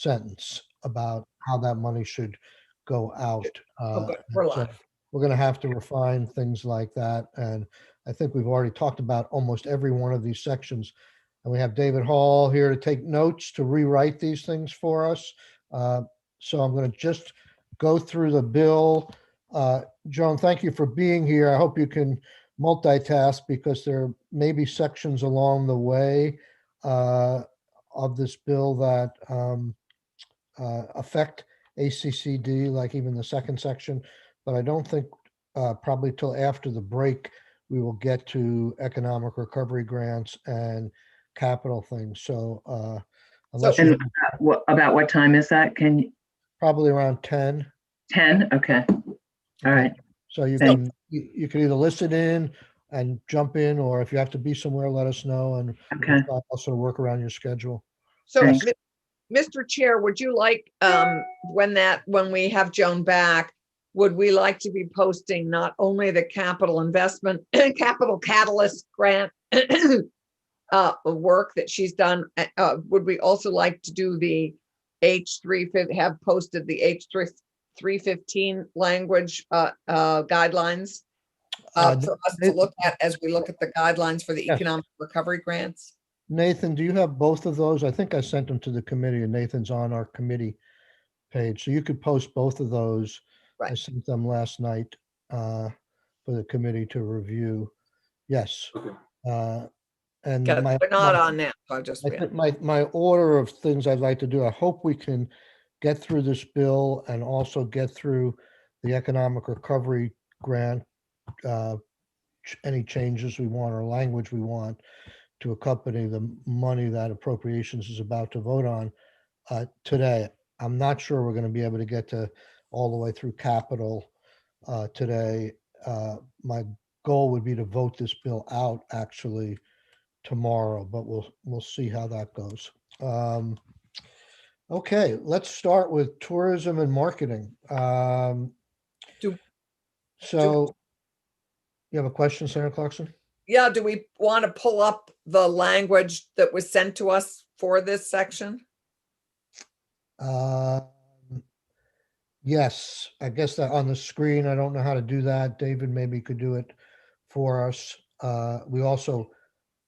sentence about how that money should go out. Oh, good. And We're so live. we're going to have to refine things like that. And I think we've already talked about almost every one of these sections. And we have David Hall here to take notes, to rewrite these things for us. So I'm going to just go through the bill. Joan, thank you for being here. I hope you can multitask because there may be sections along the way of this bill that affect ACCD, like even the second section. But I don't think probably till after the break, we will get to economic recovery grants and capital things. So unless So- you, And about what time is that? Can you, probably around 10. 10? Okay. All right. So you Thank- can, you can either listen in and jump in, or if you have to be somewhere, let us know, and Okay. we'll try also work around your schedule. So, Thanks. Mr. Chair, would you like, when we have Joan back, would we like to be posting not only the capital investment, capital catalyst grant work that she's done, would we also like to do the have posted the H315 language guidelines for us to look at as we look at the guidelines for the Yes. economic recovery grants? Nathan, do you have both of those? I think I sent them to the committee, and Nathan's on our committee page, so you could post both of those. I Right. sent them last night for the committee to review. Yes. And Yeah, my, we're not on that, so I just, I think my order of things I'd like to do, I hope we can get through this bill and also get through the economic recovery grant, any changes we want or language we want to accompany the money that appropriations is about to vote on today. I'm not sure we're going to be able to get to all the way through capital today. My goal would be to vote this bill out actually tomorrow, but we'll see how that goes. Okay, let's start with tourism and marketing. Do- So you have a question, Senator Clarkson? yeah, do we want to pull up the language that was sent to us for this section? Yes, I guess that on the screen, I don't know how to do that. David maybe could do it for us. We also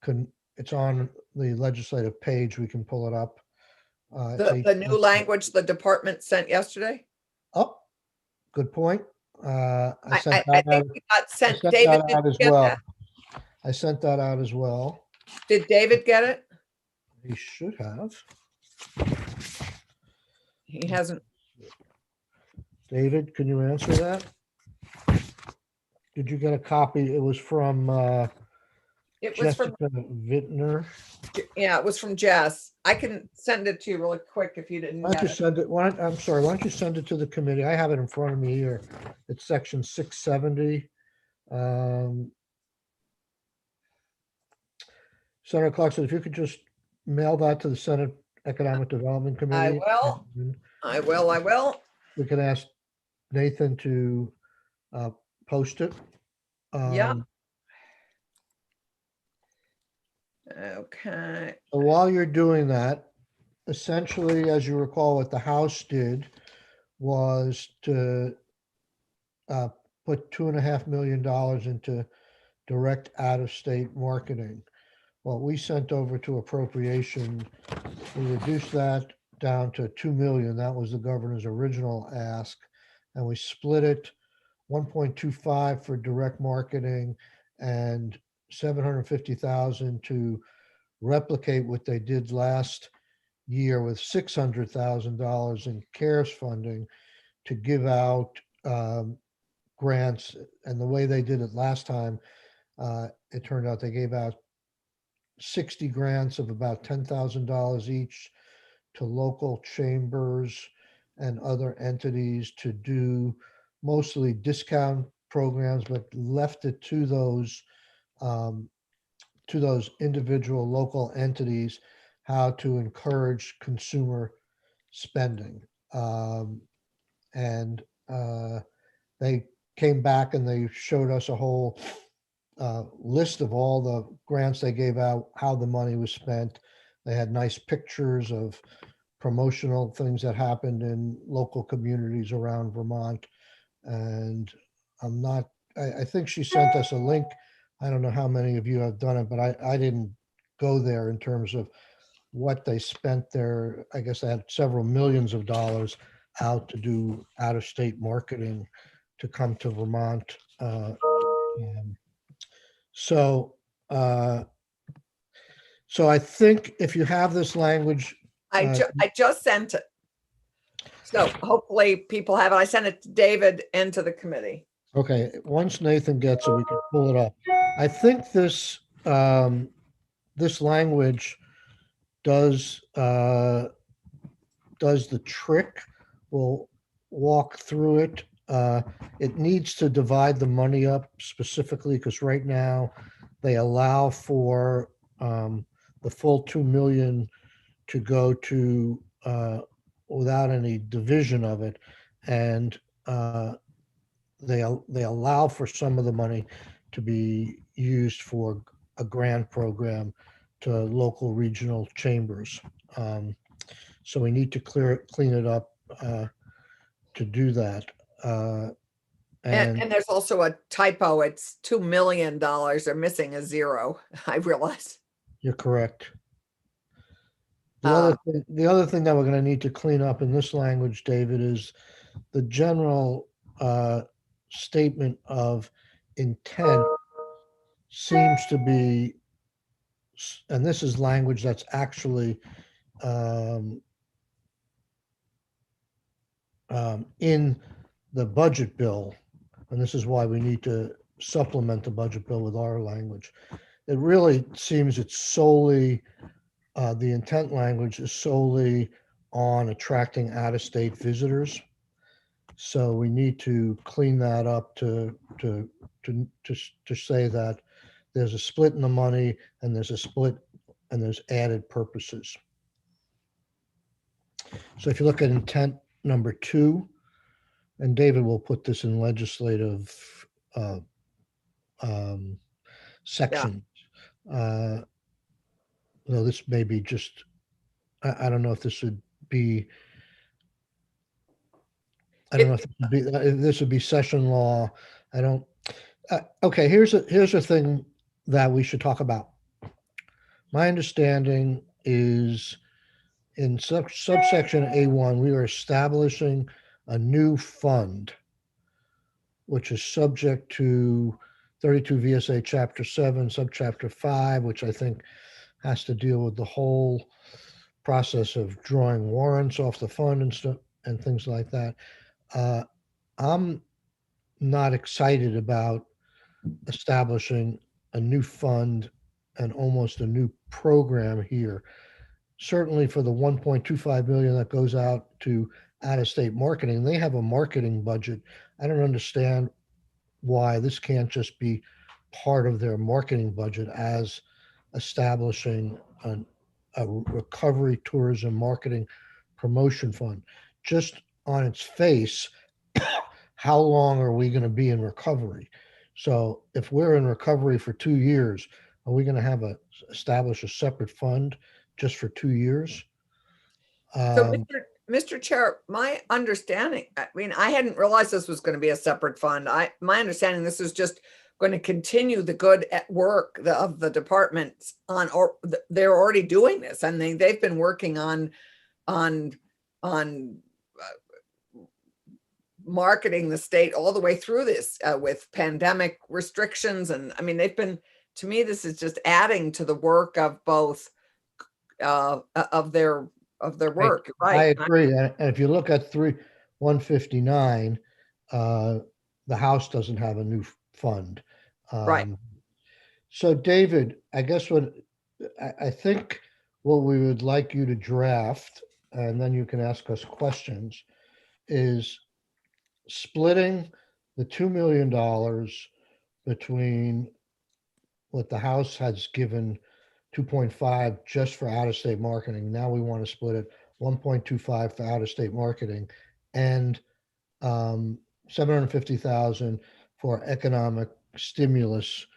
can, it's on the legislative page, we can pull it up. It's The new language the department sent yesterday? Oh, good point. I I sent that out. think we got I sent, sent David, that did out you as get well. that? I sent that out as well. Did David get it? He should have. He hasn't. David, can you answer that? Did you get a copy? It was from It was from, Jessica Vittner. yeah, it was from Jess. I can send it to you really quick if you didn't Why don't you get it. send it, I'm sorry, why don't you send it to the committee? I have it in front of me here. It's section 670. Senator Clarkson, if you could just mail that to the Senate Economic Development Committee. will. and I will. We can ask Nathan to post it. Yeah. Okay. So while you're doing that, essentially, as you recall, what the House did was to put $2.5 million into direct out-of-state marketing. What we sent over to appropriation, we reduced that down to 2 million. That was the governor's original ask. And we split it 1.25 for direct marketing and 750,000 to replicate what they did last year with $600,000 in CARES funding to give out grants. And the way they did it last time, it turned out they gave out 60 grants of about $10,000 each to local chambers and other entities to do mostly discount programs, but left it to those individual local entities how to encourage consumer spending. And they came back and they showed us a whole list of all the grants they gave out, how the money was spent. They had nice pictures of promotional things that happened in local communities around Vermont. And I think she sent us a link. I don't know how many of you have done it, but I didn't go there in terms of what they spent there. I guess they had several millions of dollars out to do out-of-state marketing to come to Vermont. And so, so I think if you have this language, I just sent it. So hopefully people have it. I sent it to David and to the committee. okay, once Nathan gets it, we can pull it up. I think this, this language does the trick. We'll walk through it. It needs to divide the money up specifically because right now they allow for the full 2 million to go to without any division of it, and they allow for some of the money to be used for a grant program to local regional chambers. So we need to clean it up to do that. And there's also a typo. It's $2 million. They're missing a zero. I realize. You're correct. The other thing that we're going to need to clean up in this language, David, is the general statement of intent seems to be, and this is language that's actually in the budget bill, and this is why we need to supplement the budget bill with our language. It really seems it's solely, the intent language is solely on attracting out-of-state visitors. So we need to clean that up to say that there's a split in the money and there's a split and there's added purposes. So if you look at intent number 2, and David will put this in legislative section. Though this may be just, I don't know if this would be, I don't know if this would be session law. I don't, okay, here's a thing that we should talk about. My understanding is in subsection A1, we are establishing a new fund, which is subject to 32 VSA Chapter 7, Subchapter 5, which I think has to deal with the whole process of drawing warrants off the fund and stuff and things like that. I'm not excited about establishing a new fund and almost a new program here. Certainly for the 1.25 million that goes out to out-of-state marketing, they have a marketing budget. I don't understand why this can't just be part of their marketing budget as establishing a recovery tourism marketing promotion fund. Just on its face, how long are we going to be in recovery? So if we're in recovery for 2 years, are we going to establish a separate fund just for 2 years? So, Mr. Chair, my understanding, I mean, I hadn't realized this was going to be a separate fund. My understanding, this is just going to continue the good at work of the departments on, or they're already doing this, and they've been working on marketing the state all the way through this with pandemic restrictions. And I mean, to me, this is just adding to the work of both of their work, right? I agree. And if you look at 159, the House doesn't have a new fund. Right. So David, I guess I think what we would like you to draft, and then you can ask us questions, is splitting the $2 million between what the House has given 2.5 just for out-of-state marketing. Now we want to split it 1.25 for out-of-state marketing and 750,000 for economic stimulus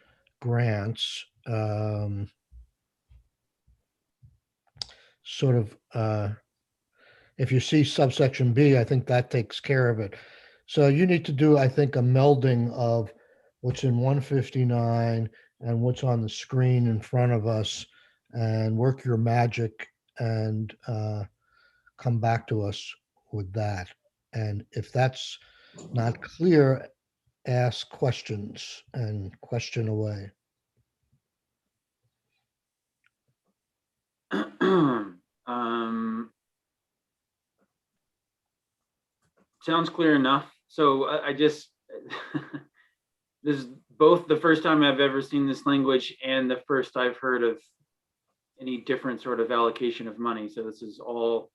grants. Sort of if you see subsection B, I think that takes care of it. So you need to do, I think, a melding of what's in 159 and what's on the screen in front of us, and work your magic and come back to us with that. And if that's not clear, ask questions and question away. Sounds clear enough. So I just, this is both the first time I've ever seen this language and the first I've heard of any different sort of allocation of money. So this is all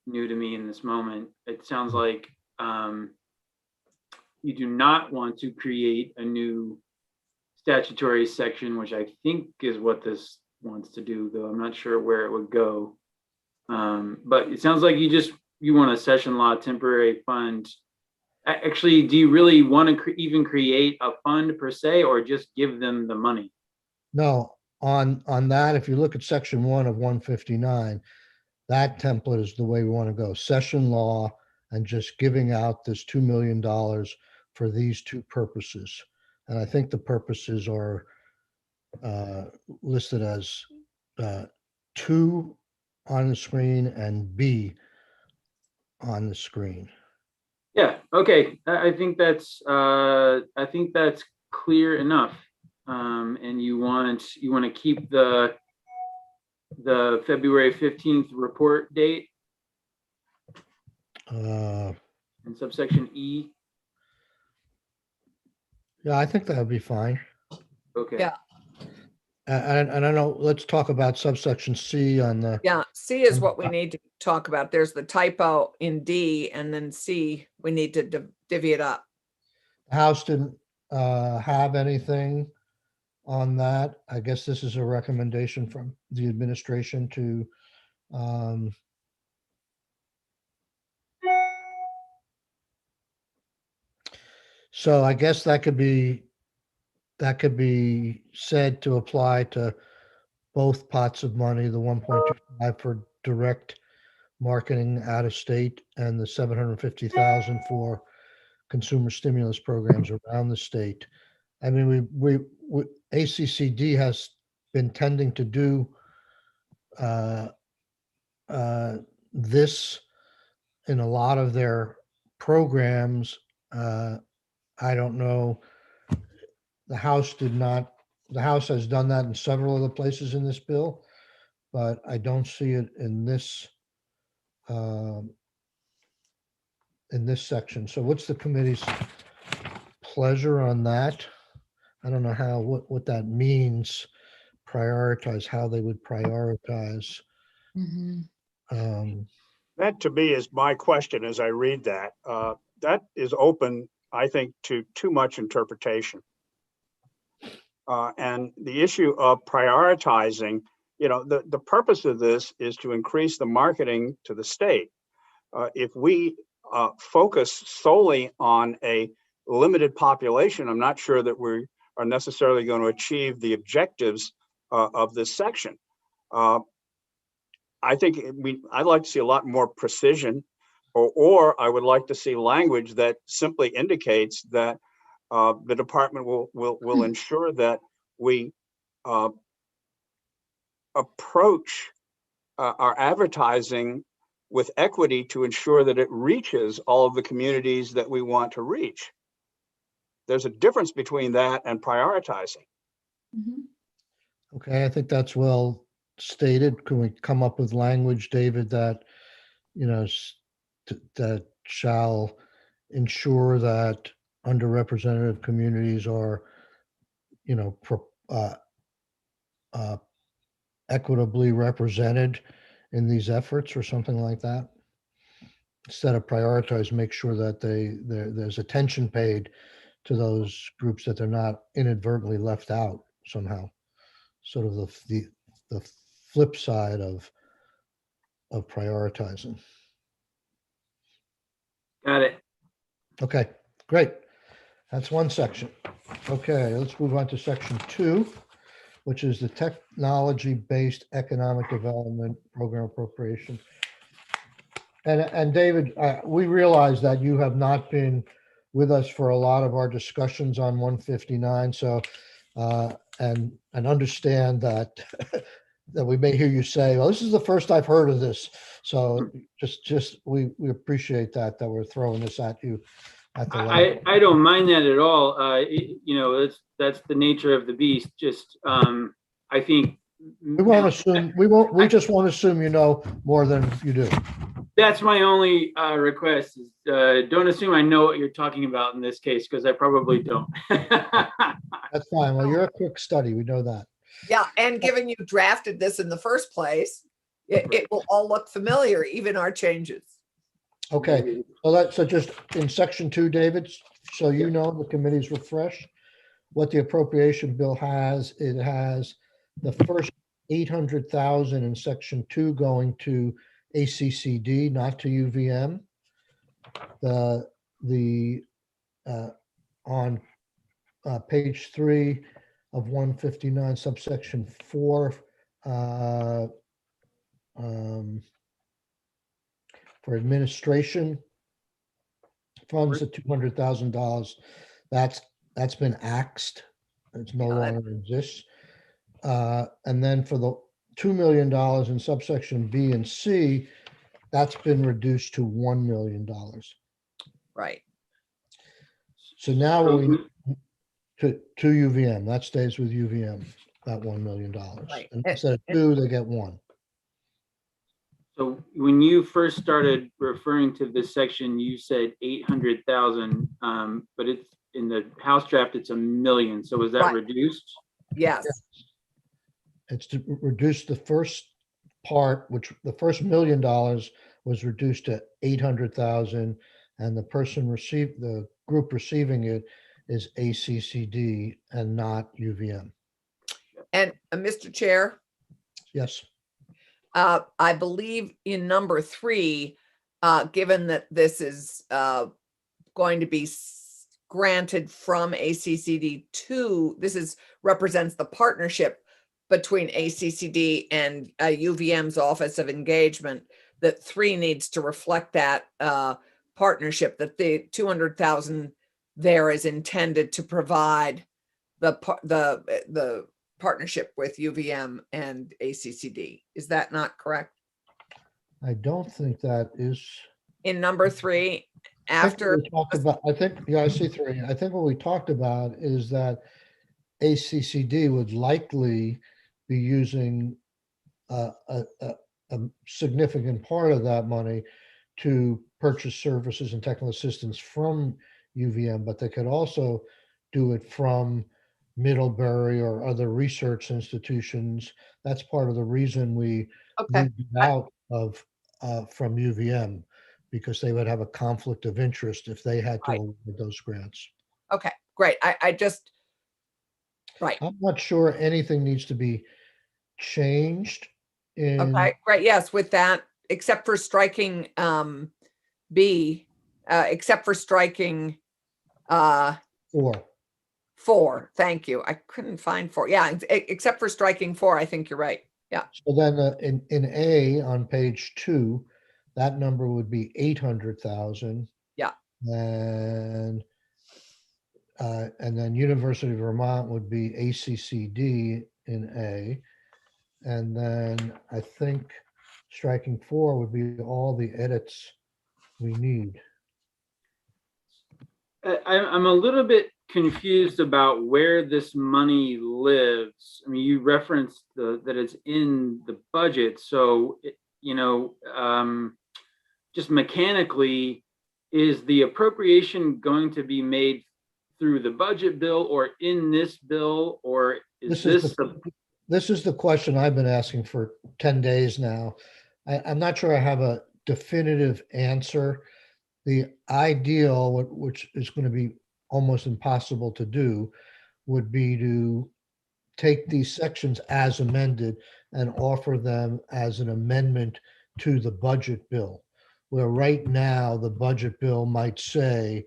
new to me in this moment. It sounds like you do not want to create a new statutory section, which I think is what this wants to do, though I'm not sure where it would go. But it sounds like you want a session law temporary fund. Actually, do you really want to even create a fund per se, or just give them the money? No, on that, if you look at section 1 of 159, that template is the way we want to go. Session law and just giving out this $2 million for these two purposes. And I think the purposes are listed as 2 on the screen and B on the screen. Yeah, okay. I think that's clear enough. And you want to keep the February 15th report date Uh, in subsection E. Yeah, I think that would be fine. Okay. Yeah. And I know, let's talk about subsection C on the, Yeah, C is what we need to talk about. There's the typo in D, and then C, we need to divvy it up. House didn't have anything on that. I guess this is a recommendation from the administration to so I guess that could be said to apply to both pots of money, the 1.25 for direct marketing out of state and the 750,000 for consumer stimulus programs around the state. I mean, we ACCD has been tending to do this in a lot of their programs. I don't know. The House has done that in several other places in this bill, but I don't see it in this section. So what's the committee's pleasure on that? I don't know what that means. Prioritize, how they would prioritize. That to me is my question as I read that. That is open, I think, to too much interpretation. And the issue of prioritizing, the purpose of this is to increase the marketing to the state. If we focus solely on a limited population, I'm not sure that we are necessarily going to achieve the objectives of this section. I think I'd like to see a lot more precision, or I would like to see language that simply indicates that the department will ensure that we approach our advertising with equity to ensure that it reaches all of the communities that we want to reach. There's a difference between that and prioritizing. Okay, I think that's well stated. Can we come up with language, David, that, that shall ensure that underrepresented communities are, equitably represented in these efforts, or something like that? Instead of prioritize, make sure that there's attention paid to those groups, that they're not inadvertently left out somehow. Sort of the flip side of prioritizing. Got it. Okay, great. That's one section. Okay, let's move on to section 2, which is the technology-based economic development program appropriation. And David, we realize that you have not been with us for a lot of our discussions on 159. So, and understand that, that we may hear you say, well, this is the first I've heard of this. So we appreciate that we're throwing this at you at the last. I don't mind that at all. You know, that's the nature of the beast. Just, I think. We just won't assume you know more than you do. That's my only request is don't assume I know what you're talking about in this case, because I probably don't. That's fine. Well, you're a quick study. We know that. Yeah, and given you drafted this in the first place, it will all look familiar, even our changes. Okay, so just in section 2, David, so you know the committee's refreshed, what the appropriation bill has, it has the first 800,000 in section 2 going to ACCD, not to UVM. On page 3 of 159 subsection 4, for administration funds at $200,000. That's been axed. It's no longer exists. And then for the $2 million in subsection B and C, that's been reduced to $1 million. Right. So now we to UVM, that stays with UVM, that $1 million. Right. And instead of 2, they get 1. So when you first started referring to this section, you said 800,000, but it's in the House draft, it's $1 million. So was that Right. reduced? Yes. It's to reduce the first part, which the first $1 million was reduced to 800,000, and the group receiving it is ACCD and not UVM. And Mr. Chair, Yes. I believe in number 3, given that this is going to be granted from ACCD 2, this represents the partnership between ACCD and UVM's Office of Engagement, that 3 needs to reflect that partnership, that the 200,000 there is intended to provide the partnership with UVM and ACCD. Is that not correct? I don't think that is. In number 3, I think after, what we talked about, I see 3. I think what we talked about is that ACCD would likely be using a significant part of that money to purchase services and technical assistance from UVM, but they could also do it from Middlebury or other research institutions. That's part of the reason we okay, moved it out of from UVM, because they would have a conflict of interest if they had to Right. award those grants. okay, great. I just, right. I'm not sure anything needs to be changed in Okay, great. Yes, with that, except for striking B, except for striking 4. 4. Thank you. I couldn't find 4. Yeah, except for striking 4, I think you're right. Yeah. So then in A on page 2, that number would be 800,000. Yeah. And then University of Vermont would be ACCD in A. And then I think striking 4 would be all the edits we need. I'm a little bit confused about where this money lives. I mean, you referenced that it's in the budget. So, just mechanically, is the appropriation going to be made through the budget bill or in this bill, or is This is the question I've been asking for 10 days now. I'm not sure I have a definitive answer. The ideal, which is going to be almost impossible to do, would be to take these sections as amended and offer them as an amendment to the budget bill, where right now the budget bill might say,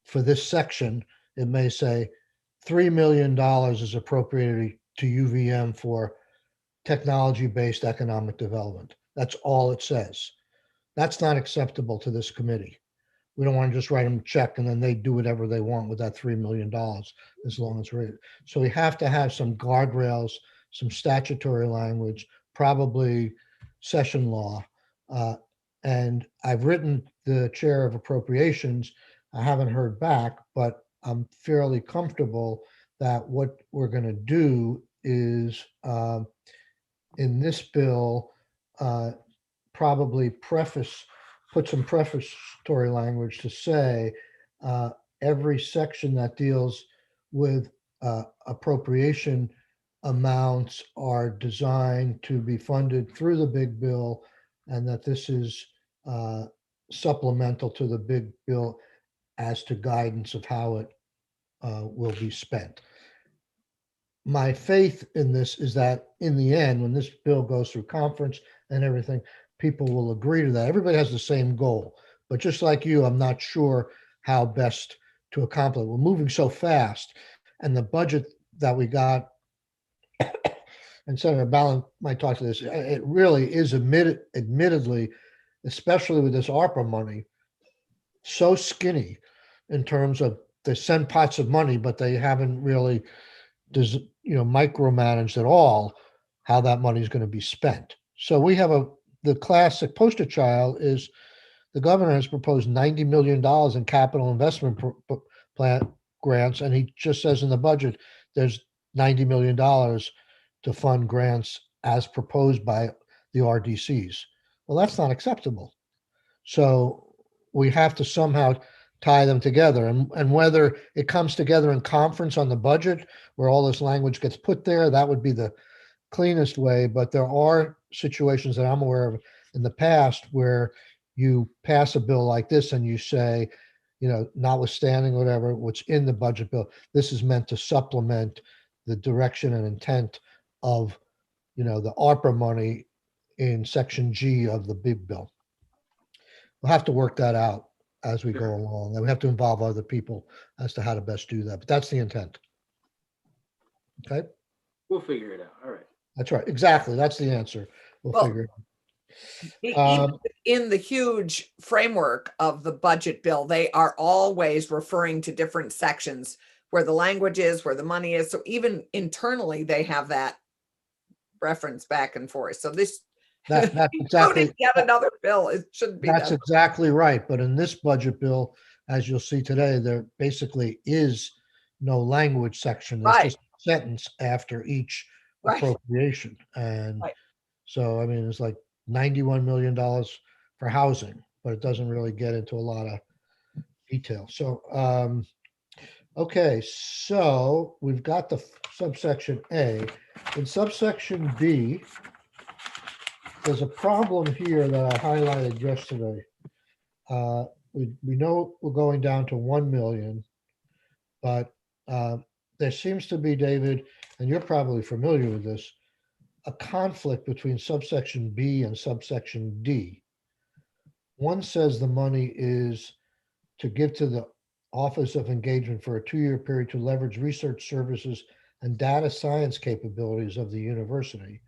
for this section, it may say $3 million is appropriated to UVM for technology-based economic development. That's all it says. That's not acceptable to this committee. We don't want to just write them a check and then they do whatever they want with that $3 million as long as we're, so we have to have some guardrails, some statutory language, probably session law. And I've written the chair of appropriations. I haven't heard back, but I'm fairly comfortable that what we're going to do is in this bill, probably put some prefatory language to say every section that deals with appropriation amounts are designed to be funded through the big bill, and that this is supplemental to the big bill as to guidance of how it will be spent. My faith in this is that in the end, when this bill goes through conference and everything, people will agree to that. Everybody has the same goal, but just like you, I'm not sure how best to accomplish it. We're moving so fast, and the budget that we got, and Senator Ballin might talk to this, it really is admittedly, especially with this ARPA money, so skinny in terms of they send pots of money, but they haven't really micromanaged at all how that money is going to be spent. So we have the classic poster child is the governor has proposed $90 million in capital investment plan grants, and he just says in the budget there's $90 million to fund grants as proposed by the RDCs. Well, that's not acceptable. So we have to somehow tie them together, and whether it comes together in conference on the budget where all this language gets put there, that would be the cleanest way. But there are situations that I'm aware of in the past where you pass a bill like this and you say, notwithstanding whatever what's in the budget bill, this is meant to supplement the direction and intent of the ARPA money in section G of the big bill. We'll have to work that out as we go along, and we have to involve other people as to how to best do that. But that's the intent. Okay, We'll figure it out. All right. that's right. Exactly. That's the answer. We'll Well, figure it out. Even in the huge framework of the budget bill, they are always referring to different sections where the language is, where the money is. So even internally, they have that reference back and forth. So this, That's exactly yet another bill, it shouldn't be that's that. exactly right. But in this budget bill, as you'll see today, there basically is no language section. There's Right. just a sentence after each Right. appropriation. And Right. so, I mean, it's like $91 million for housing, but it doesn't really get into a lot of detail. So, okay, so we've got the subsection A. In subsection B, there's a problem here that I highlighted yesterday. We know we're going down to 1 million, but there seems to be, David, and you're probably familiar with this, a conflict between subsection B and subsection D. One says the money is to give to the Office of Engagement for a 2-year period to leverage research services and data science capabilities of the university.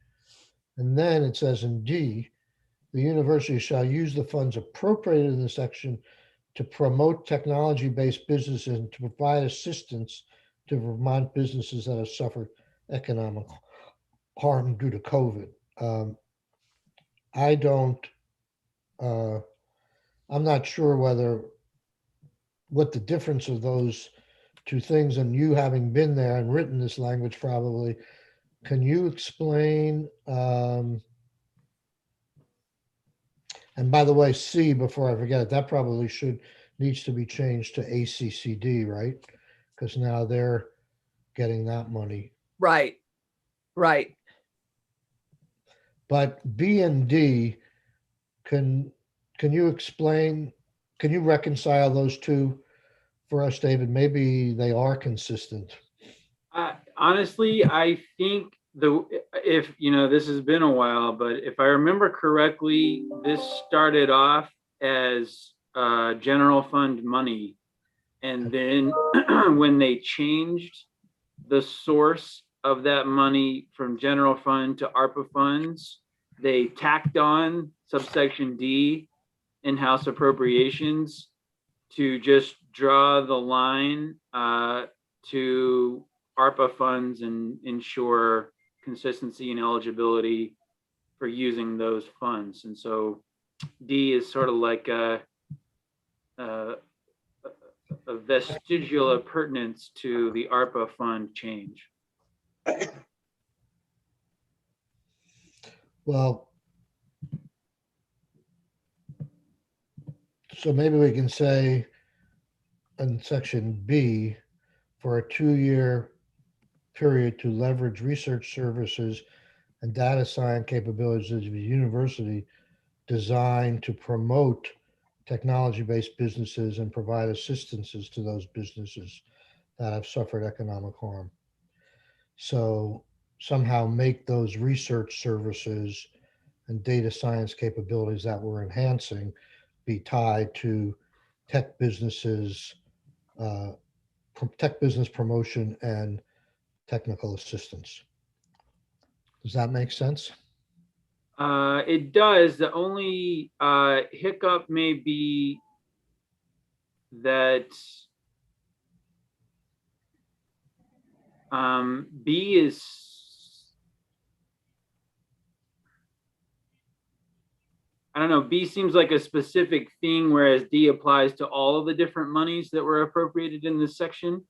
And then it says in D, the university shall use the funds appropriated in the section to promote technology-based businesses and to provide assistance to Vermont businesses that have suffered economic harm due to COVID. I'm not sure what the difference of those two things, and you having been there and written this language probably, can you explain? And by the way, C, before I forget it, that probably needs to be changed to ACCD, right? Because now they're getting that money. Right. But B and D, can you explain, can you reconcile those two for us, David? Maybe they are consistent. Honestly, I think this has been a while, but if I remember correctly, this started off as general fund money. And then when they changed the source of that money from general fund to ARPA funds, they tacked on subsection D in-house appropriations to just draw the line to ARPA funds and ensure consistency and eligibility for using those funds. And so D is sort of like a vestigial appurtenance to the ARPA fund change. Well, so maybe we can say in section B, for a 2-year period to leverage research services and data science capabilities of the university designed to promote technology-based businesses and provide assistances to those businesses that have suffered economic harm. So somehow make those research services and data science capabilities that we're enhancing be tied to tech businesses, tech business promotion and technical assistance. Does that make sense? It does. The only hiccup may be that B is, I don't know, B seems like a specific thing, whereas D applies to all of the different monies that were appropriated in this section.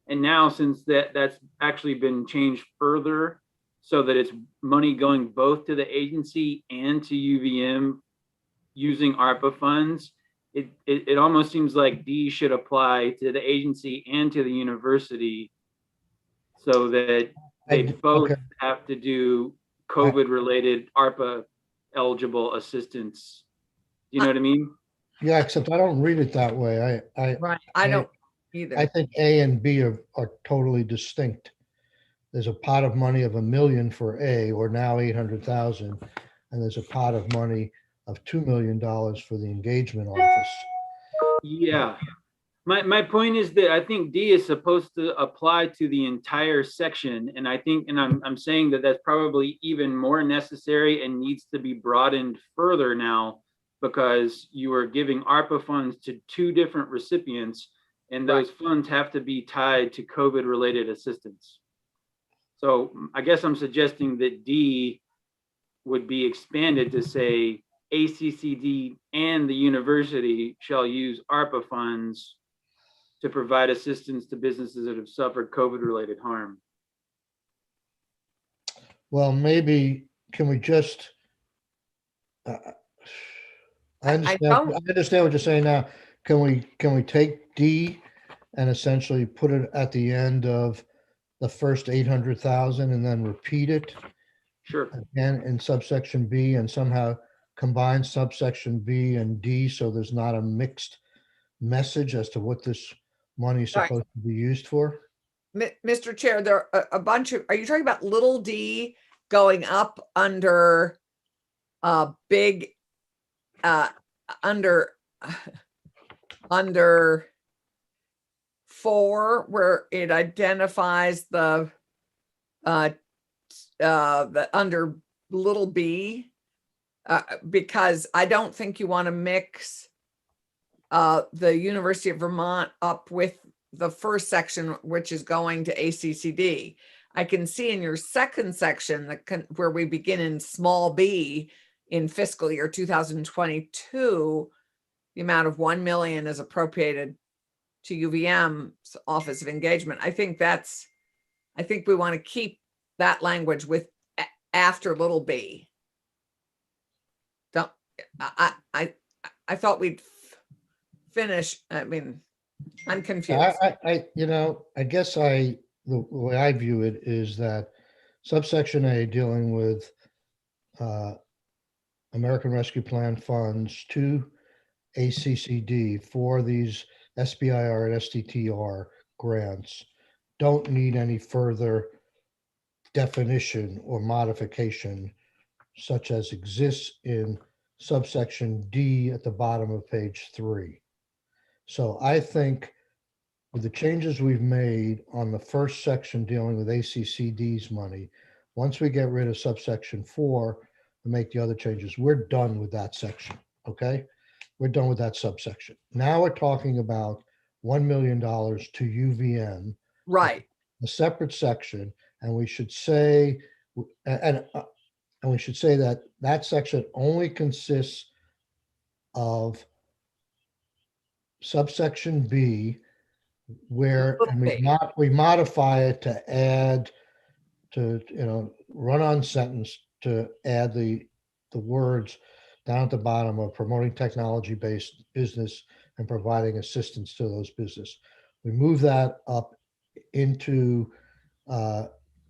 And now, since that's actually been changed further so that it's money going both to the agency and to UVM using ARPA funds, it almost seems like D should apply to the agency and to the university so that they both have to do COVID-related ARPA eligible assistance. You know what I mean? Yeah, except I don't read it that way. Right, I don't either. I think A and B are totally distinct. There's a pot of money of $1 million for A, or now 800,000, and there's a pot of money of $2 million for the engagement office. Yeah. My point is that I think D is supposed to apply to the entire section. And I think, and I'm saying that that's probably even more necessary and needs to be broadened further now, because you are giving ARPA funds to 2 different recipients, and those funds have to be tied to COVID related assistance. So I guess I'm suggesting that D would be expanded to say ACCD and the university shall use ARPA funds to provide assistance to businesses that have suffered COVID-related harm. Well, maybe, can we just, I understand what you're saying now. Can we take D and essentially put it at the end of the first 800,000 and then repeat it Sure. again in subsection B and somehow combine subsection B and D so there's not a mixed message as to what this money is supposed to be used for? Mr. Chair, there are a bunch of, are you talking about little d going up under big, under 4, where it identifies the under little b? Because I don't think you want to mix the University of Vermont up with the first section, which is going to ACCD. I can see in your second section where we begin in small b in fiscal year 2022, the amount of 1 million is appropriated to UVM's Office of Engagement. I think we want to keep that language with after little b. Don't, I thought we'd finish. I mean, I'm confused. I guess the way I view it is that subsection A dealing with American Rescue Plan funds to ACCD for these SBIR and STTR grants don't need any further definition or modification such as exists in subsection D at the bottom of page 3. So I think with the changes we've made on the first section dealing with ACCD's money, once we get rid of subsection 4 and make the other changes, we're done with that section, okay? we're done with that subsection. Now we're talking about $1 million to UVM, Right, a separate section, and we should say, and we should say that that section only consists of subsection B, where, and Okay. we modify it to add, to, run-on sentence to add the words down at the bottom of promoting technology-based business and providing assistance to those business. We move that up into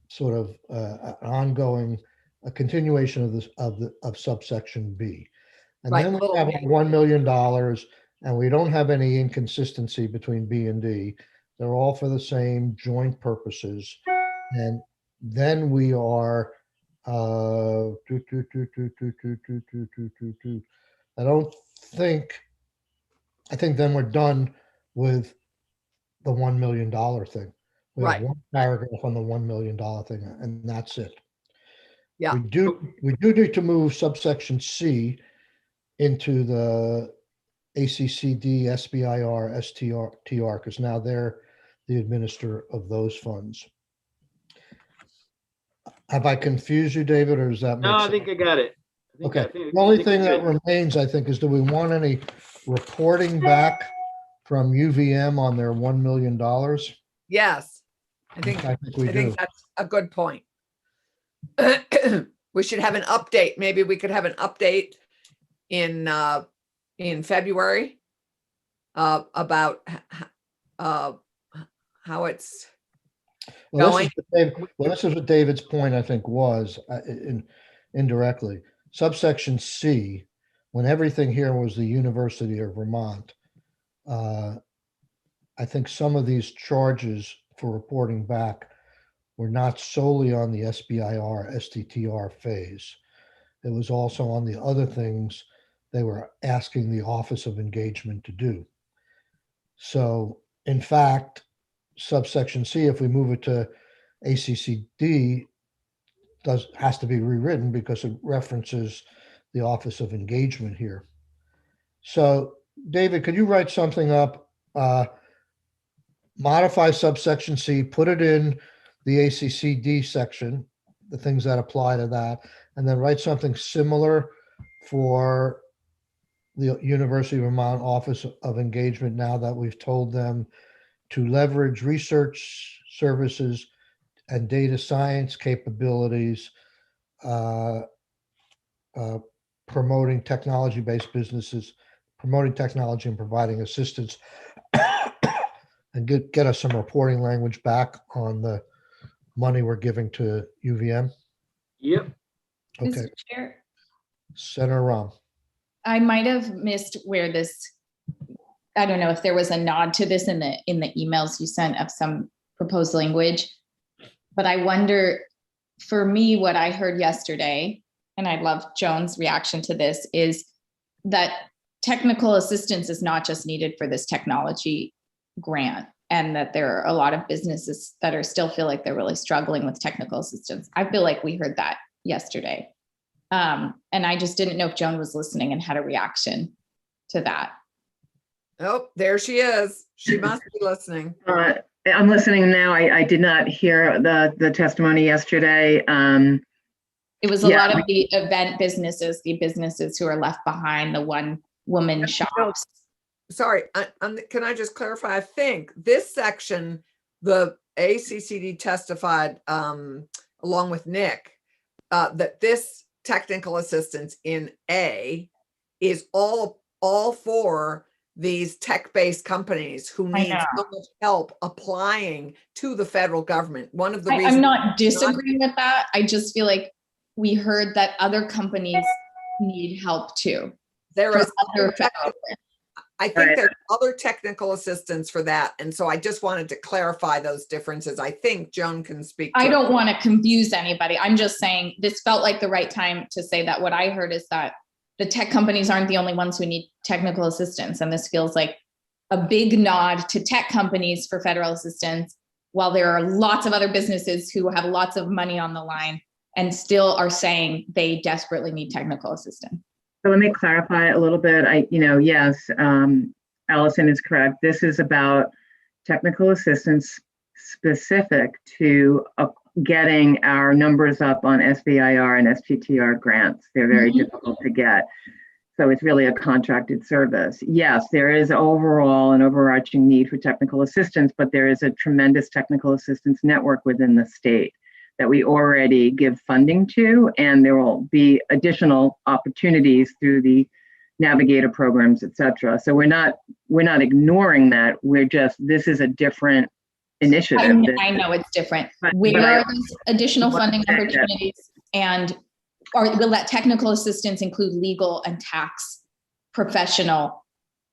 sort of an ongoing, a continuation of this, of subsection B. And Right, then we little have B. $1 million, and we don't have any inconsistency between B and D. They're all for the same joint purposes. And then we are, I don't think, I think then we're done with the $1 million thing. We have Right. one paragraph on the $1 million thing, and that's it. Yeah. We do need to move subsection C into the ACCD, SBIR, STR, because now they're the administrator of those funds. Have I confused you, David, or does that No, make I sense? think I got it. Okay, the only thing that we're remains, I think, is do we want any reporting back from UVM on their $1 million? Yes, I think We I do. think that's a good point. We should have an update. Maybe we could have an update in February about how it's going. This is what David's point, I think, was indirectly. Subsection C, when everything here was the University of Vermont, I think some of these charges for reporting back were not solely on the SBIR, STTR phase. It was also on the other things they were asking the Office of Engagement to do. So, in fact, subsection C, if we move it to ACCD, has to be rewritten because it references the Office of Engagement here. So, David, could you write something up? Modify subsection C, put it in the ACCD section, the things that apply to that, and then write something similar for the University of Vermont Office of Engagement now that we've told them to leverage research services and data science capabilities, promoting technology-based businesses, promoting technology and providing assistance, and get us some reporting language back on the money we're giving to UVM. Yep. Okay, Mr. Chair, Senator Rom. I might have missed where this, I don't know if there was a nod to this in the emails you sent of some proposed language, but I wonder, for me, what I heard yesterday, and I'd love Joan's reaction to this, is that technical assistance is not just needed for this technology grant, and that there are a lot of businesses that are still feel like they're really struggling with technical assistance. I feel like we heard that yesterday. And I just didn't know if Joan was listening and had a reaction to that. Oh, there she is. She must be listening. I'm listening now. I did not hear the testimony yesterday. It was a lot of the event businesses, the businesses who are left behind, the one woman shops. Sorry, can I just clarify? I think this section, the ACCD testified along with Nick, that this technical assistance in A is all for these tech-based companies who need so much help applying to the federal government. One of the reasons I'm not disagreeing with that. I just feel like we heard that other companies need help too. there For is other federal I think there's other technical assistance for that. And so I just wanted to clarify those differences. I think Joan can speak to I it. don't want to confuse anybody. I'm just saying this felt like the right time to say that. What I heard is that the tech companies aren't the only ones who need technical assistance. And this feels like a big nod to tech companies for federal assistance, while there are lots of other businesses who have lots of money on the line and still are saying they desperately need technical assistance. So let me clarify a little bit. Yes, Allison is correct. This is about technical assistance specific to getting our numbers up on SBIR and STTR grants. They're very difficult to get. So it's really a contracted service. Yes, there is overall an overarching need for technical assistance, but there is a tremendous technical assistance network within the state that we already give funding to, and there will be additional opportunities through the Navigator programs, et cetera. So we're not ignoring that. This is a different initiative. I know it's different. But Where I- are those additional funding opportunities? And will that technical assistance include legal and tax professional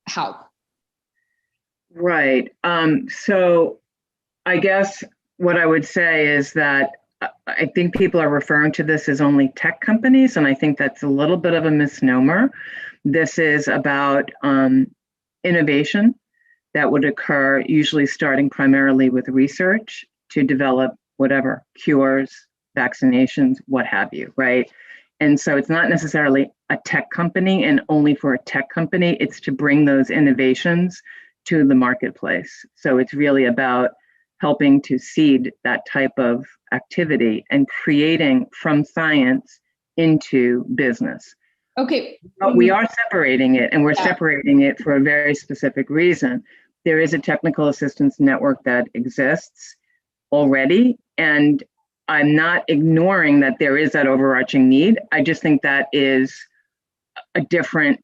help? Right. So I guess what I would say is that I think people are referring to this as only tech companies, and I think that's a little bit of a misnomer. This is about innovation that would occur, usually starting primarily with research to develop whatever cures, vaccinations, what have you, right? And so it's not necessarily a tech company and only for a tech company, it's to bring those innovations to the marketplace. So it's really about helping to seed that type of activity and creating from science into business. Okay. But we are separating it, and we're Yeah. separating it for a very specific reason. There is a technical assistance network that exists already, and I'm not ignoring that there is that overarching need. I just think that is a different.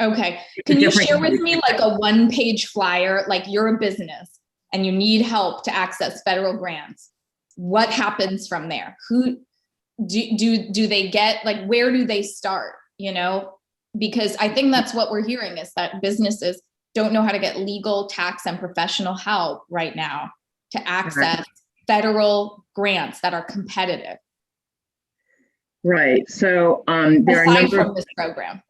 Okay. Can you share with me like a one-page flyer, like you're a business and you need help to access federal grants? What happens from there? Who do they get, like, where do they start? You know, because I think that's what we're hearing is that businesses don't know how to get legal, tax, and professional help right now to access federal grants that are competitive. Right. So there are a Aside number from of this program.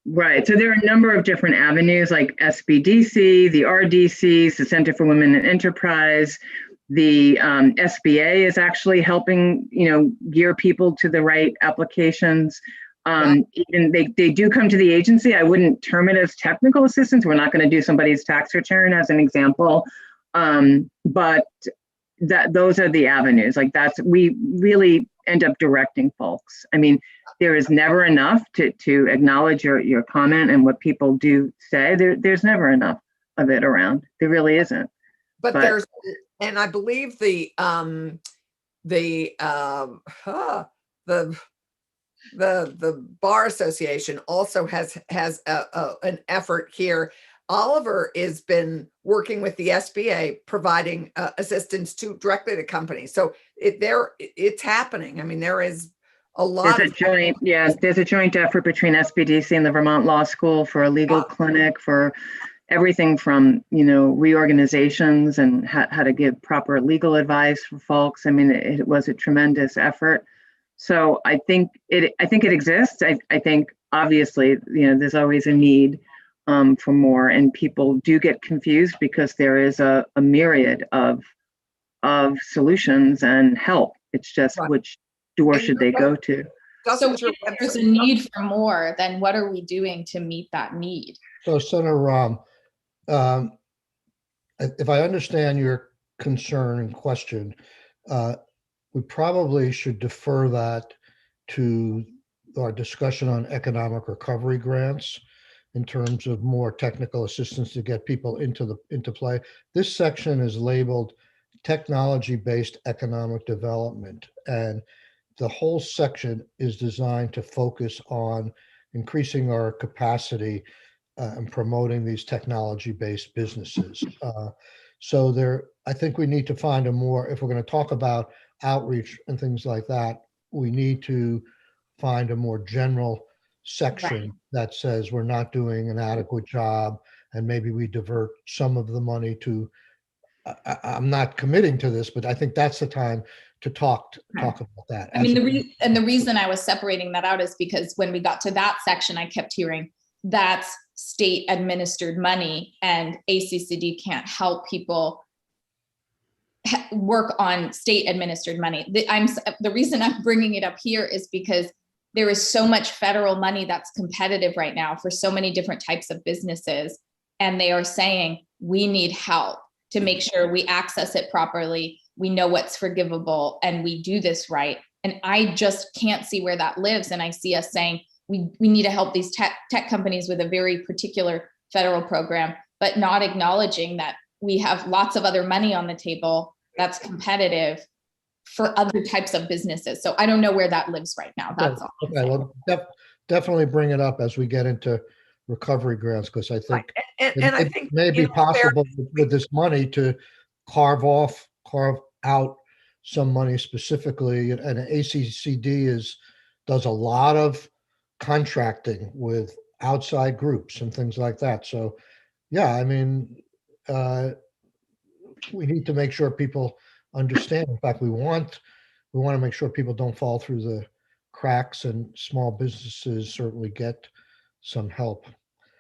Right. So there are a number of different avenues like SBDC, the RDCs, the Center for Women in Enterprise. The SBA is actually helping, gear people to the right applications. Even they do come to the agency. I wouldn't term it as technical assistance. We're not going to do somebody's tax return as an example. But those are the avenues. Like we really end up directing folks. I mean, there is never enough to acknowledge your comment and what people do say. There's never enough of it around. There really isn't. But there's, and I believe the Bar Association also has an effort here. Oliver has been working with the SBA, providing assistance directly to companies. So it's happening. I mean, there is a lot. There's a joint effort between SBDC and the Vermont Law School for a legal clinic for everything from, reorganizations and how to give proper legal advice for folks. I mean, it was a tremendous effort. So I think it exists. I think obviously, there's always a need for more, and people do get confused because there is a myriad of solutions and help. It's just which door should they go to? So if there's a need for more, then what are we doing to meet that need? So Senator Rahm, if I understand your concern and question, we probably should defer that to our discussion on economic recovery grants in terms of more technical assistance to get people into play. This section is labeled technology-based economic development, and the whole section is designed to focus on increasing our capacity and promoting these technology-based businesses. I think we need to find if we're going to talk about outreach and things like that, we need to find a more general section that says we're not doing an adequate job, and maybe we divert some of the money to, I'm not committing to this, but I think that's the time to talk about that. I mean, the reason I was separating that out is because when we got to that section, I kept hearing that's state administered money and ACCD can't help people work on state administered money. The reason I'm bringing it up here is because there is so much federal money that's competitive right now for so many different types of businesses. And they are saying, we need help to make sure we access it properly. We know what's forgivable and we do this right. And I just can't see where that lives. And I see us saying, we need to help these tech companies with a very particular federal program, but not acknowledging that we have lots of other money on the table that's competitive for other types of businesses. So I don't know where that lives right now. That's all. I'm Okay, saying. well, definitely bring it up as we get into recovery grants, because I think And I it think. may be in all fairness, possible with this money to carve out some money specifically, and ACCD does a lot of contracting with outside groups and things like that. So, yeah, I mean, we need to make sure people understand. In fact, we want to make sure people don't fall through the cracks, and small businesses certainly get some help.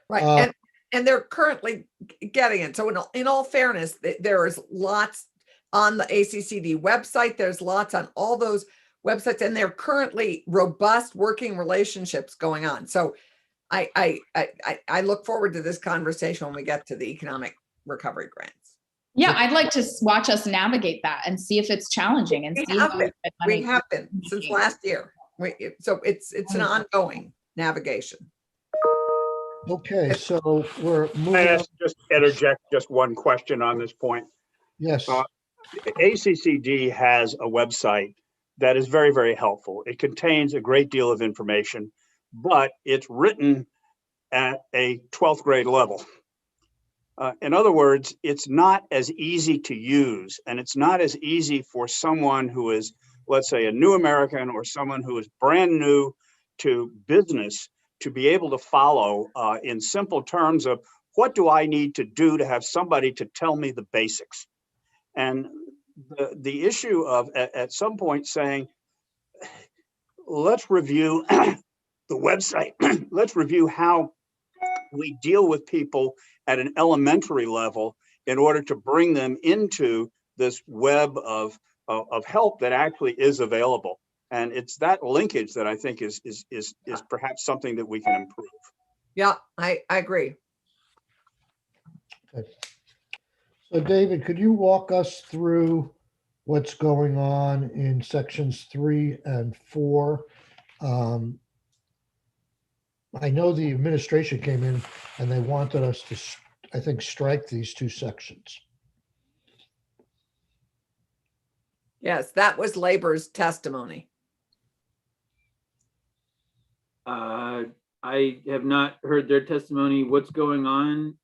Right, Uh, and they're currently getting it. So in all fairness, there is lots on the ACCD website. There's lots on all those websites, and they're currently robust working relationships going on. So I look forward to this conversation when we get to the economic recovery grants. Yeah, I'd like to watch us navigate that and see if it's challenging and see how We money- have been since last year. So it's an ongoing navigation. Okay, so we're Can I moving on. ask, just interject just one question on this point? Yes, ACCD has a website that is very, very helpful. It contains a great deal of information, but it's written at a 12th grade level. In other words, it's not as easy to use, and it's not as easy for someone who is, let's say, a new American or someone who is brand new to business to be able to follow in simple terms of what do I need to do to have somebody to tell me the basics. And the issue of at some point saying, let's review the website, let's review how we deal with people at an elementary level in order to bring them into this web of help that actually is available. And it's that linkage that I think is perhaps something that we can improve. Yeah, I agree. so David, could you walk us through what's going on in sections 3 and 4? I know the administration came in and they wanted us to, I think, strike these two sections. Yes, that was Labor's testimony. I have not heard their testimony. What's going on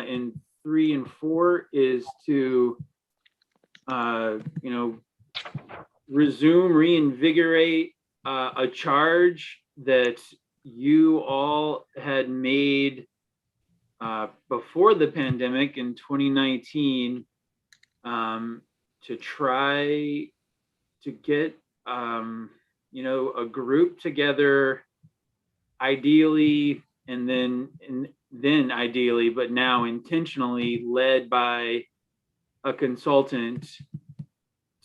in 3 and 4 is to, reinvigorate a charge that you all had made before the pandemic in 2019 to try to get, a group together, ideally, and then ideally, but now intentionally led by a consultant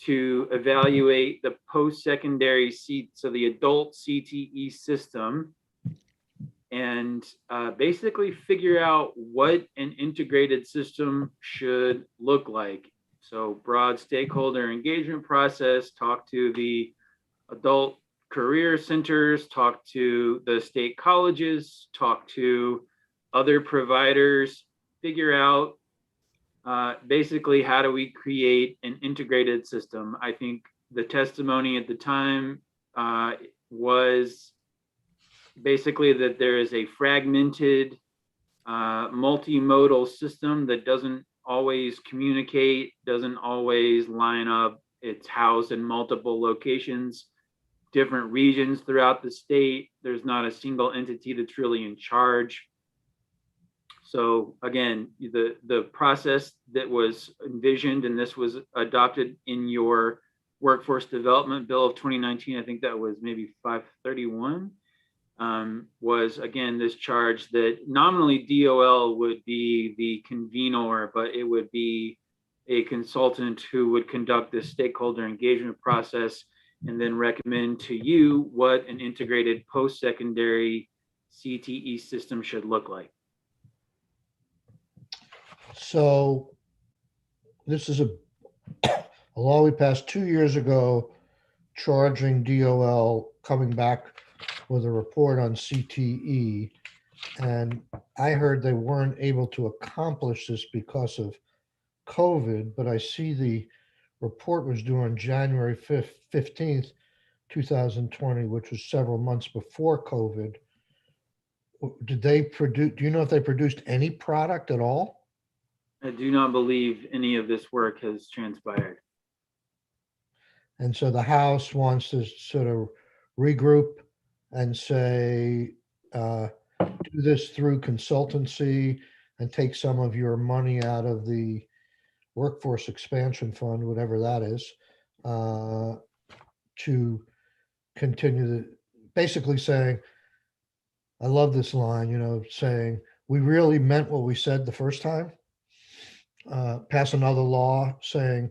to evaluate the post-secondary so the adult CTE system, and basically figure out what an integrated system should look like. So broad stakeholder engagement process, talk to the adult career centers, talk to the state colleges, talk to other providers, figure out basically how do we create an integrated system. I think the testimony at the time was basically that there is a fragmented multimodal system that doesn't always communicate, doesn't always line up. It's housed in multiple locations, different regions throughout the state. There's not a single entity that's really in charge. So again, the process that was envisioned, and this was adopted in your Workforce Development Bill of 2019, I think that was maybe 531, was again this charge that nominally DOL would be the convener, but it would be a consultant who would conduct this stakeholder engagement process and then recommend to you what an integrated post-secondary CTE system should look like. So this is a law we passed 2 years ago, charging DOL, coming back with a report on CTE. And I heard they weren't able to accomplish this because of COVID, but I see the report was due on January 15th, 2020, which was several months before COVID. Did they produce, do you know if they produced any product at all? I do not believe any of this work has transpired. And so the House wants to sort of regroup and say, do this through consultancy and take some of your money out of the workforce expansion fund, whatever that is, to continue the, basically saying, I love this line, you know, saying, we really meant what we said the first time. Pass another law saying,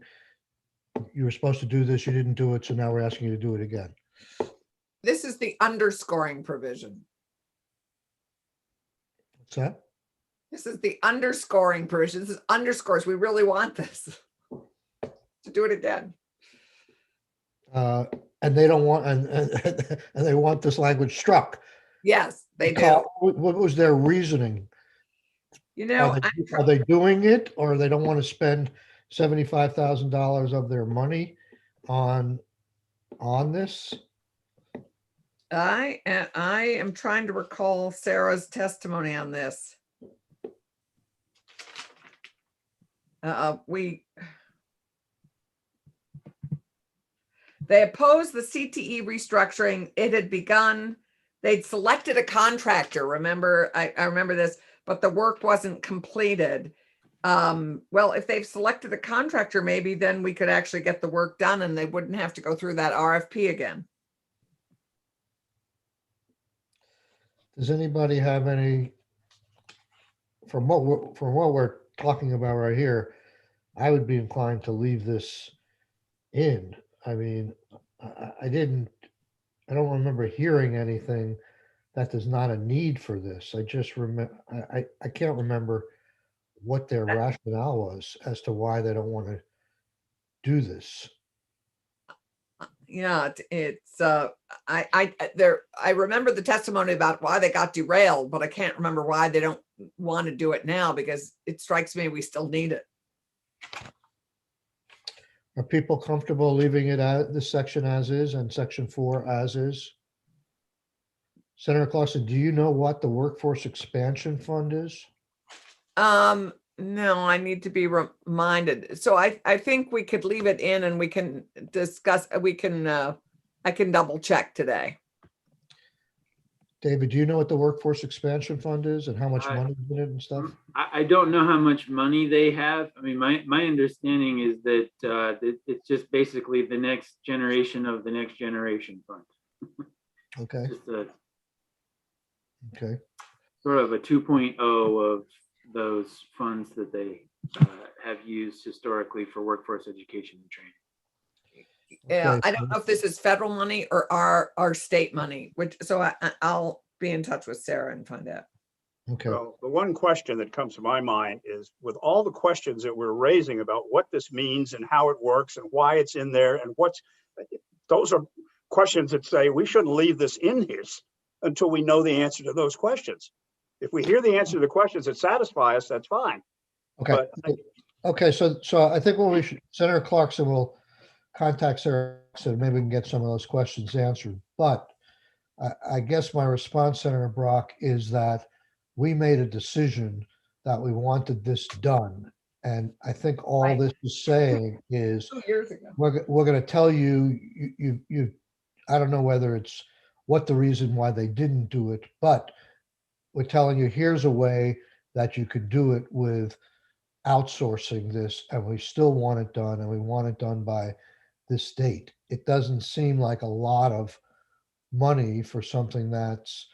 you were supposed to do this, you didn't do it, so now we're asking you to do it again. This is the underscoring provision. What's that? This is the underscoring provision. This is underscores. We really want this to do it again. And they don't want, and they want this language struck. Yes, they do. Because- What was their reasoning? You know, Are they doing it, or they don't want to spend $75,000 of their money on this? I am trying to recall Sarah's testimony on this. They opposed the CTE restructuring. It had begun. They'd selected a contractor. Remember, I remember this, but the work wasn't completed. Well, if they've selected a contractor, maybe then we could actually get the work done and they wouldn't have to go through that RFP again. Does anybody have any, from what we're talking about right here, I would be inclined to leave this in. I mean, I don't remember hearing anything that there's not a need for this. I just remember, I can't remember what their rationale was as to why they don't want to do this. Yeah, it's I remember the testimony about why they got derailed, but I can't remember why they don't want to do it now, because it strikes me we still need it. Are people comfortable leaving it at this section as is and section 4 as is? Senator Clausen, do you know what the workforce expansion fund is? No, I need to be reminded. So I think we could leave it in and we can discuss, I can double check today. David, do you know what the workforce expansion fund is and how much money is in it and stuff? I don't know how much money they have. I mean, my understanding is that it's just basically the next generation of the next generation fund. Okay, Just a okay. sort of a 2.0 of those funds that they have used historically for workforce education and training. Yeah, Okay, I don't know if this is federal money or our state money, which, so I'll be in touch with Sarah and find out. Okay, Well, the one question that comes to my mind is, with all the questions that we're raising about what this means and how it works and why it's in there and those are questions that say we shouldn't leave this in here until we know the answer to those questions. If we hear the answer to the questions that satisfy us, that's fine. okay. But Okay, so I think what we should, Senator Clarkson will contact Sarah, so maybe we can get some of those questions answered. But I guess my response, Senator Brock, is that we made a decision that we wanted this done. And I think all Right. this is saying is 2 years ago. we're going to tell you, I don't know whether it's what the reason why they didn't do it, but we're telling you, here's a way that you could do it with outsourcing this, and we still want it done, and we want it done by this date. It doesn't seem like a lot of money for something that's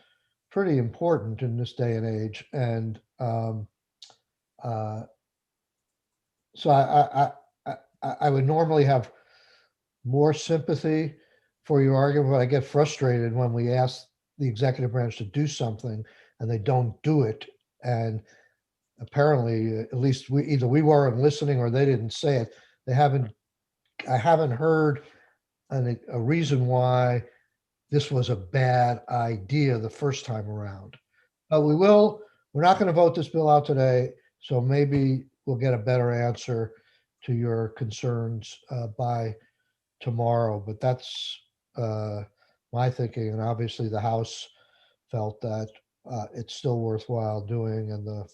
pretty important in this day and age. And so I would normally have more sympathy for your argument, but I get frustrated when we ask the executive branch to do something and they don't do it. And apparently, at least either we weren't listening or they didn't say it. I haven't heard a reason why this was a bad idea the first time around. But we're not going to vote this bill out today, so maybe we'll get a better answer to your concerns by tomorrow. But that's my thinking, and obviously the House felt that it's still worthwhile doing, and the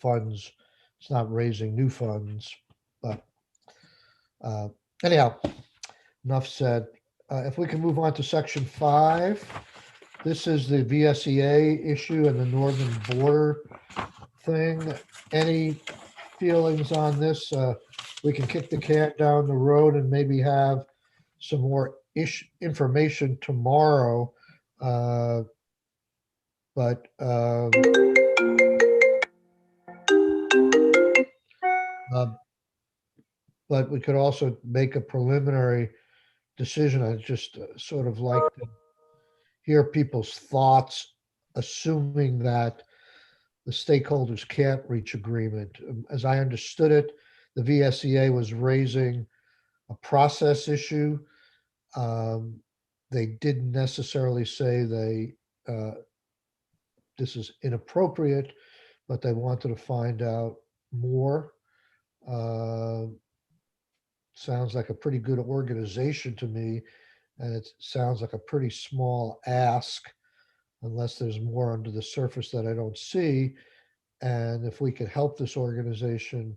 funds, it's not raising new funds. But anyhow, enough said. If we can move on to section 5, this is the VSEA issue and the northern border thing. Any feelings on this? We can kick the can down the road and maybe have some more information tomorrow. But we could also make a preliminary decision. I just sort of like to hear people's thoughts, assuming that the stakeholders can't reach agreement. As I understood it, the VSEA was raising a process issue. They didn't necessarily say this is inappropriate, but they wanted to find out more. Sounds like a pretty good organization to me, and it sounds like a pretty small ask, unless there's more under the surface that I don't see. And if we could help this organization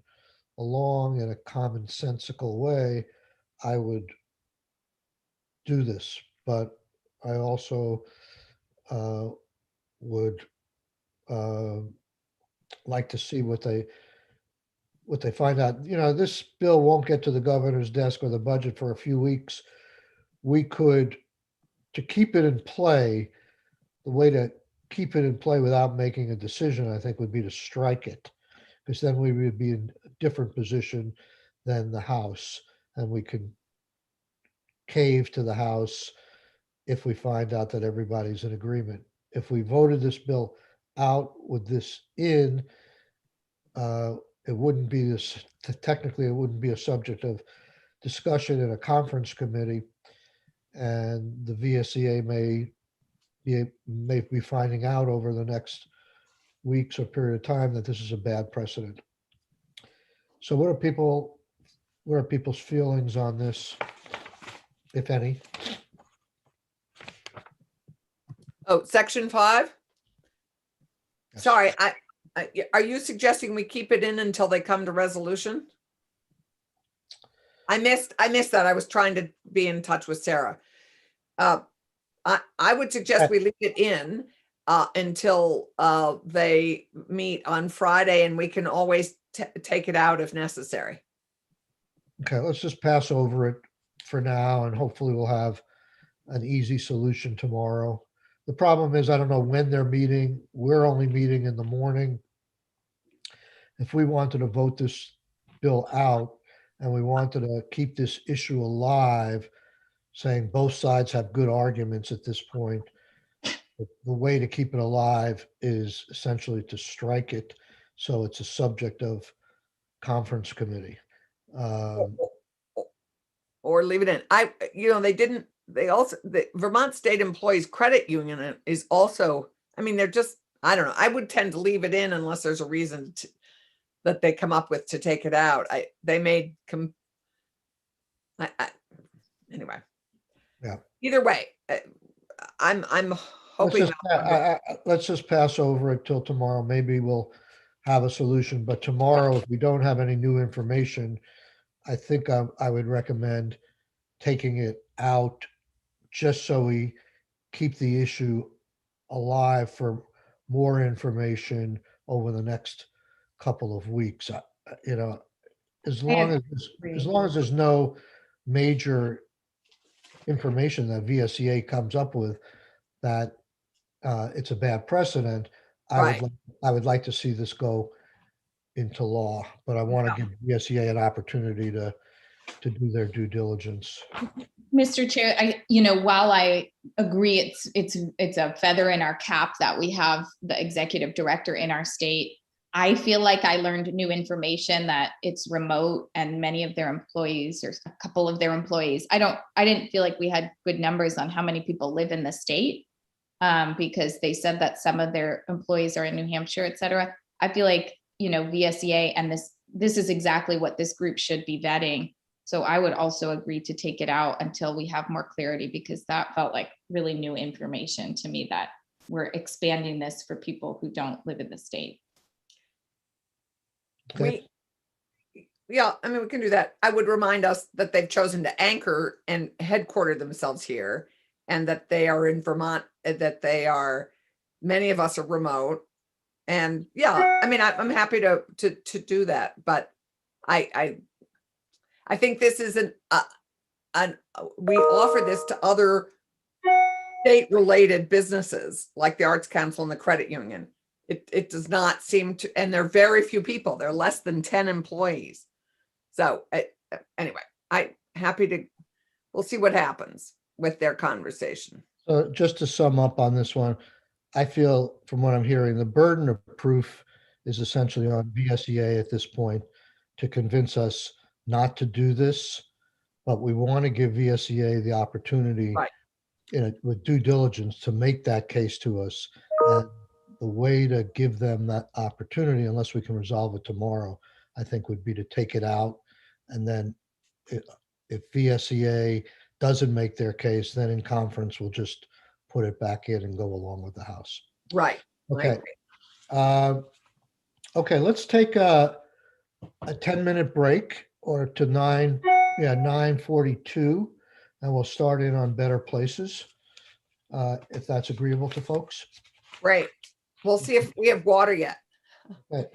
along in a commonsensical way, I would do this. But I also would like to see what they find out. This bill won't get to the governor's desk or the budget for a few weeks. We could, to keep it in play, the way to keep it in play without making a decision, I think, would be to strike it, because then we would be in a different position than the House, and we could cave to the House if we find out that everybody's in agreement. If we voted this bill out with this in, it wouldn't be this, technically, it wouldn't be a subject of discussion in a conference committee, and the VSEA may be finding out over the next weeks or period of time that this is a bad precedent. So what are people's feelings on this, if any? Oh, section 5? Yes. Sorry, are you suggesting we keep it in until they come to resolution? I missed that. I was trying to be in touch with Sarah. I would suggest we leave it in until they meet on Friday, and we can always take it out if necessary. Okay, let's just pass over it for now, and hopefully we'll have an easy solution tomorrow. The problem is, I don't know when they're meeting. We're only meeting in the morning. If we wanted to vote this bill out and we wanted to keep this issue alive, saying both sides have good arguments at this point, the way to keep it alive is essentially to strike it, so it's a subject of conference committee. Or leave it in. The Vermont State Employees Credit Union is also, they're just, I don't know. I would tend to leave it in unless there's a reason that they come up with to take it out. Anyway. Yeah. Either way, I'm hoping. Let's just pass over it till tomorrow. Maybe we'll have a solution, but tomorrow, if we don't have any new information, I think I would recommend taking it out, just so we keep the issue alive for more information over the next couple of weeks. As long as there's no major information that VSEA comes up with that it's a bad precedent, I would like to see this go into law, but I want to give VSEA an opportunity to to do their due diligence. Mr. Chair, while I agree it's a feather in our cap that we have the executive director in our state, I feel like I learned new information that it's remote and many of their employees, or a couple of their employees, I didn't feel like we had good numbers on how many people live in the state, because they said that some of their employees are in New Hampshire, et cetera. I feel like, VSEA and this is exactly what this group should be vetting. So I would also agree to take it out until we have more clarity, because that felt like really new information to me, that we're expanding this for people who don't live in the state. Okay. Yeah, I mean, we can do that. I would remind us that they've chosen to anchor and headquarter themselves here, and that they are in Vermont, that many of us are remote. And yeah, I mean, I'm happy to do that, but I think this is we offer this to other state-related businesses like the Arts Council and the Credit Union. It does not seem to, and they're very few people. They're less than 10 employees. So anyway, we'll see what happens with their conversation. So just to sum up on this one, I feel from what I'm hearing, the burden of proof is essentially on VSEA at this point to convince us not to do this, but we want to give VSEA the opportunity Right. with due diligence to make that case to us. And the way to give them that opportunity, unless we can resolve it tomorrow, I think would be to take it out. And then if VSEA doesn't make their case, then in conference, we'll just put it back in and go along with the House. Right. Okay. Right. Okay, let's take a 10-minute break, or to 9:42, and we'll start in on Better Places, if that's agreeable to folks. Great. We'll see if we have water yet. Okay.